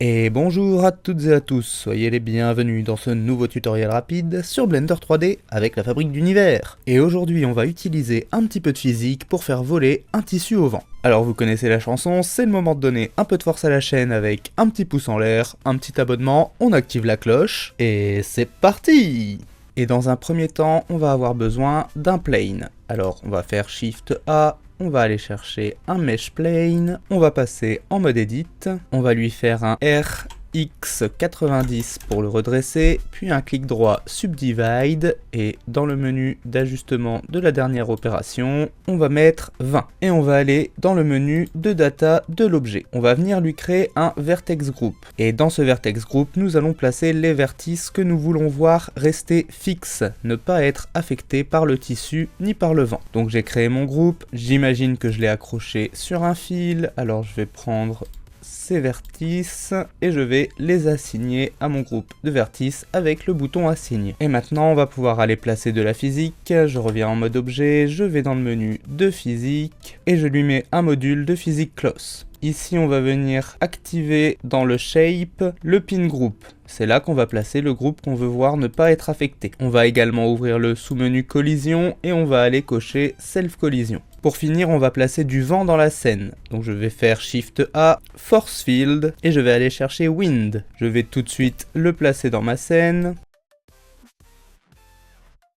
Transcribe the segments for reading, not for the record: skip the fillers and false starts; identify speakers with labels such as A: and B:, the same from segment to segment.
A: Et bonjour à toutes et à tous, soyez les bienvenus dans ce nouveau tutoriel rapide sur Blender 3D avec la fabrique d'univers. Et aujourd'hui on va utiliser un petit peu de physique pour faire voler un tissu au vent. Alors vous connaissez la chanson, c'est le moment de donner un peu de force à la chaîne avec un petit pouce en l'air, un petit abonnement, on active la cloche, et c'est parti! Et dans un premier temps, on va avoir besoin d'un plane. Alors on va faire Shift A, on va aller chercher un Mesh Plane, on va passer en mode Edit, on va lui faire un RX90 pour le redresser, puis un clic droit Subdivide, et dans le menu d'ajustement de la dernière opération, on va mettre 20. Et on va aller dans le menu de data de l'objet. On va venir lui créer un Vertex Group. Et dans ce Vertex Group, nous allons placer les vertices que nous voulons voir rester fixes, ne pas être affectés par le tissu ni par le vent. Donc j'ai créé mon groupe, j'imagine que je l'ai accroché sur un fil, alors je vais prendre ces vertices et je vais les assigner à mon groupe de vertices avec le bouton assigner. Et maintenant on va pouvoir aller placer de la physique. Je reviens en mode objet, je vais dans le menu de physique et je lui mets un module de physique close. Ici on va venir activer dans le shape le pin group. C'est là qu'on va placer le groupe qu'on veut voir ne pas être affecté. On va également ouvrir le sous-menu collision et on va aller cocher self collision. Pour finir, on va placer du vent dans la scène. Donc je vais faire Shift A, Force Field, et je vais aller chercher Wind. Je vais tout de suite le placer dans ma scène.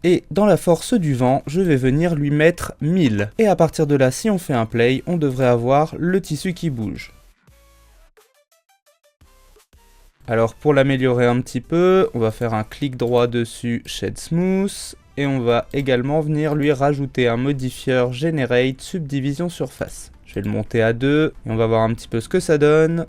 A: Et dans la force du vent, je vais venir lui mettre 1000. Et à partir de là, si on fait un play, on devrait avoir le tissu qui bouge. Alors pour l'améliorer un petit peu, on va faire un clic droit dessus, Shade Smooth. Et on va également venir lui rajouter un modifieur Generate Subdivision Surface. Je vais le monter à 2 et on va voir un petit peu ce que ça donne.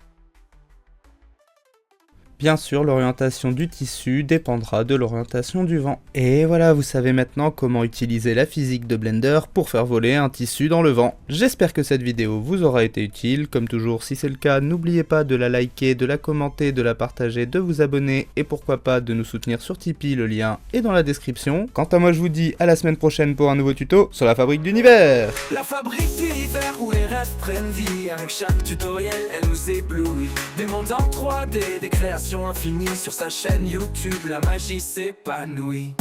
A: Bien sûr, l'orientation du tissu dépendra de l'orientation du vent. Et voilà, vous savez maintenant comment utiliser la physique de Blender pour faire voler un tissu dans le vent. J'espère que cette vidéo vous aura été utile. Comme toujours, si c'est le cas, n'oubliez pas de la liker, de la commenter, de la partager, de vous abonner et pourquoi pas de nous soutenir sur Tipeee, le lien est dans la description. Quant à moi, je vous dis à la semaine prochaine pour un nouveau tuto sur la fabrique d'univers.
B: La fabrique d'univers où les rêves prennent vie. Avec chaque tutoriel, elle nous éblouit. Des mondes en 3D, des créations infinies sur sa chaîne YouTube. La magie s'épanouit.